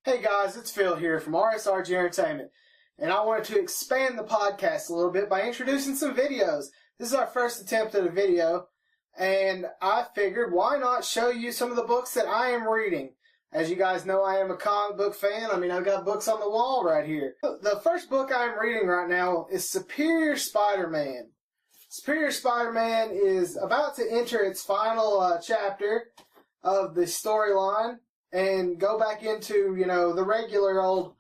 Hey guys, it's Phil here from RSRG Entertainment, and I wanted to expand the podcast a little bit by introducing some videos. This is our first attempt at a video, and I figured why not show you some of the books that I am reading. As you guys know, I am a comic book fan. I've got books on the wall right here. The first book I'm reading right now is Superior Spider-Man. Superior Spider-Man is about to enter its final chapter of the storyline and go back into, the regular old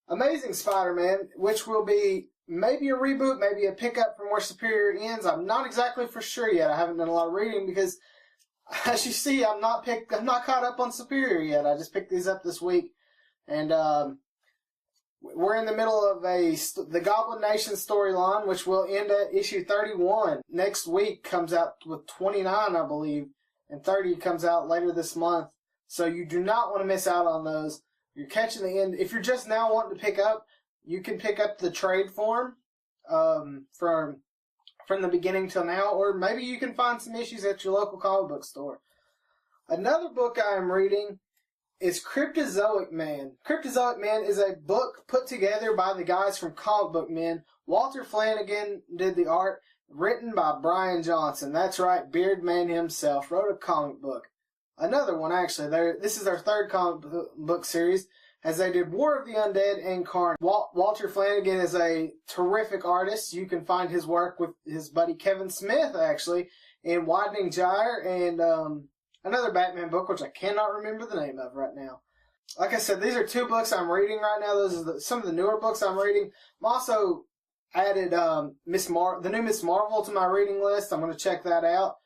Amazing Spider-Man, which will be maybe a reboot, maybe a pickup from where Superior ends. I'm not exactly for sure yet. I haven't done a lot of reading because, as you see, I'm not caught up on Superior yet. I just picked these up this week, and we're in the middle of the Goblin Nation storyline, which will end at issue 31. Next week comes out with 29, I believe, and 30 comes out later this month. So you do not want to miss out on those. You're catching the end. If you're just now wanting to pick up, you can pick up the trade form from the beginning till now, or maybe you can find some issues at your local comic book store. Another book I am reading is Cryptozoic Man. Cryptozoic Man is a book put together by the guys from Comic Book Men. Walter Flanagan did the art, written by Brian Johnson. That's right, Beard Man himself wrote a comic book. Another one, actually. This is their third comic book series, as they did War of the Undead and Carnage. Walter Flanagan is a terrific artist. You can find his work with his buddy Kevin Smith, actually, in Widening Gyre and another Batman book, which I cannot remember the name of right now. Like I said, these are two books I'm reading right now. Those are some of the newer books I'm reading. I'm also added the new Miss Marvel to my reading list. I'm going to check that out.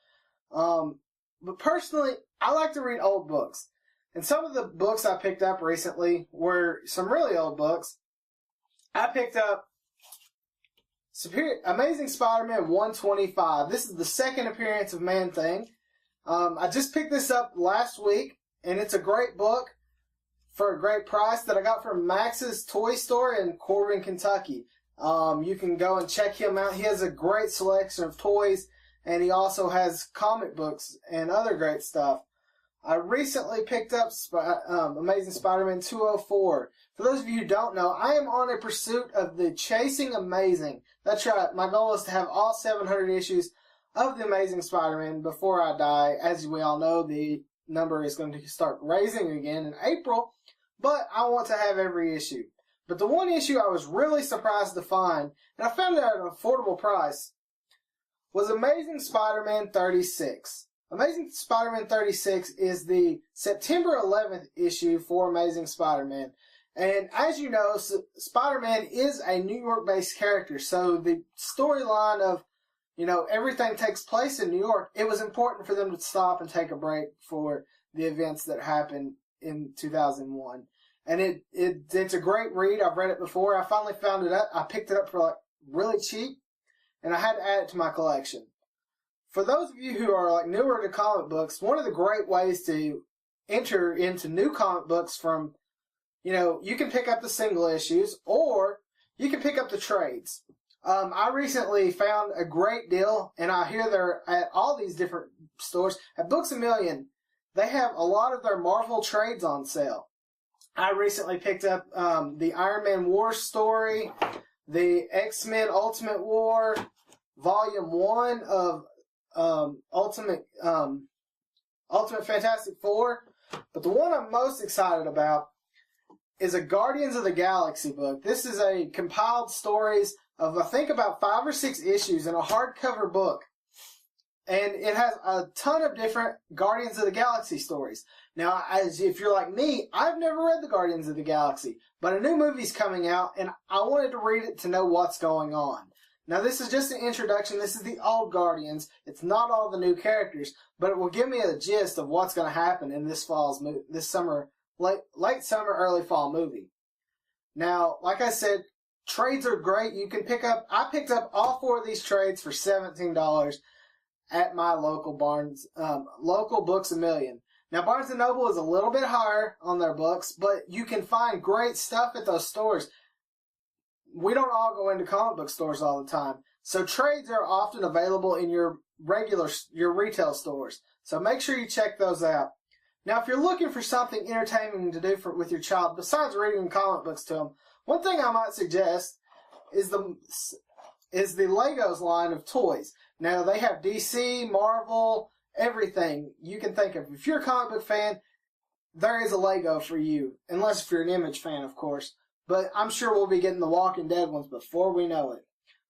But personally, I like to read old books. And some of the books I picked up recently were some really old books. I picked up Amazing Spider-Man 125. This is the second appearance of Man-Thing. I just picked this up last week, and it's a great book for a great price that I got from Max's Toy Store in Corbin, Kentucky. You can go and check him out. He has a great selection of toys, and he also has comic books and other great stuff. I recently picked up Amazing Spider-Man 204. For those of you who don't know, I am on a pursuit of the Chasing Amazing. That's right. My goal is to have all 700 issues of the Amazing Spider-Man before I die. As we all know, the number is going to start raising again in April, but I want to have every issue. But the one issue I was really surprised to find, and I found it at an affordable price, was Amazing Spider-Man 36. Amazing Spider-Man 36 is the September 11th issue for Amazing Spider-Man. And as you know, Spider-Man is a New York-based character, so the storyline of, everything takes place in New York. It was important for them to stop and take a break for the events that happened in 2001. And it's a great read. I've read it before. I finally found it up. I picked it up for really cheap, and I had to add it to my collection. For those of you who are newer to comic books, one of the great ways to enter into new comic books from, you can pick up the single issues, or you can pick up the trades. I recently found a great deal, and I hear they're at all these different stores. At Books A Million, they have a lot of their Marvel trades on sale. I recently picked up the Iron Man War story, the X-Men Ultimate War, Volume 1 of Ultimate Fantastic Four. But the one I'm most excited about is a Guardians of the Galaxy book. This is a compiled stories of, I think, about 5 or 6 issues in a hardcover book. And it has a ton of different Guardians of the Galaxy stories. Now, if you're like me, I've never read the Guardians of the Galaxy, but a new movie's coming out, and I wanted to read it to know what's going on. Now, this is just an introduction. This is the old Guardians. It's not all the new characters, but it will give me a gist of what's going to happen in this summer, late summer, early fall movie. Now, like I said, trades are great. I picked up all 4 of these trades for $17 at my local local Books A Million. Now, Barnes & Noble is a little bit higher on their books, but you can find great stuff at those stores. We don't all go into comic book stores all the time, so trades are often available in your retail stores. So make sure you check those out. Now, if you're looking for something entertaining to do with your child, besides reading comic books to them, one thing I might suggest is the Legos line of toys. Now, they have DC, Marvel, everything you can think of. If you're a comic book fan, there is a Lego for you. Unless if you're an Image fan, of course. But I'm sure we'll be getting the Walking Dead ones before we know it.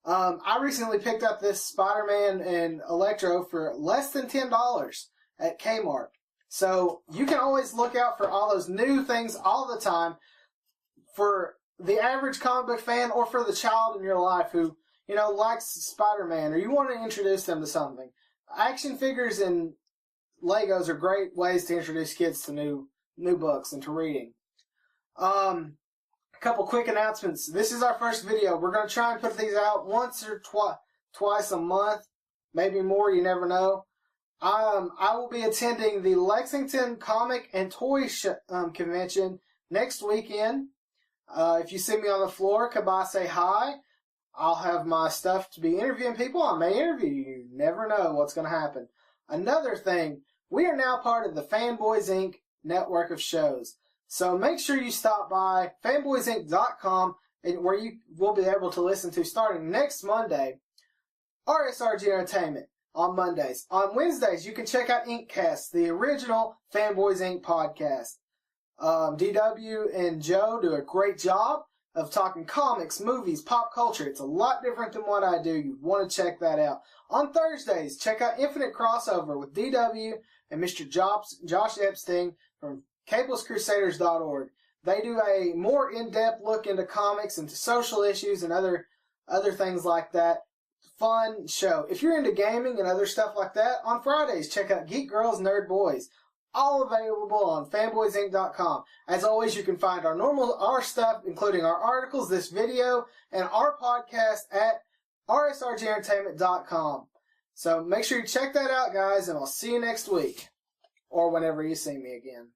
I recently picked up this Spider-Man and Electro for less than $10 at Kmart. So you can always look out for all those new things all the time for the average comic book fan or for the child in your life who, likes Spider-Man, or you want to introduce them to something. Action figures and Legos are great ways to introduce kids to new books and to reading. A couple quick announcements. This is our first video. We're going to try and put these out once or twice a month, maybe more, you never know. I will be attending the Lexington Comic and Toy Convention next weekend. If you see me on the floor, come by, say hi. I'll have my stuff to be interviewing people. I may interview you. You never know what's going to happen. Another thing, we are now part of the Fanboys Inc. network of shows. So make sure you stop by fanboysinc.com where you will be able to listen to, starting next Monday, RSRG Entertainment on Mondays. On Wednesdays, you can check out Inkcast, the original Fanboys Inc. podcast. DW and Joe do a great job of talking comics, movies, pop culture. It's a lot different than what I do. You want to check that out. On Thursdays, check out Infinite Crossover with DW and Mr. Josh Epstein from cablescrusaders.org. They do a more in-depth look into comics, into social issues, and other things like that. Fun show. If you're into gaming and other stuff like that, on Fridays, check out Geek Girls, Nerd Boys. All available on fanboysinc.com. As always, you can find our stuff, including our articles, this video, and our podcast at rsrgentertainment.com. So make sure you check that out, guys, and I'll see you next week. Or whenever you see me again.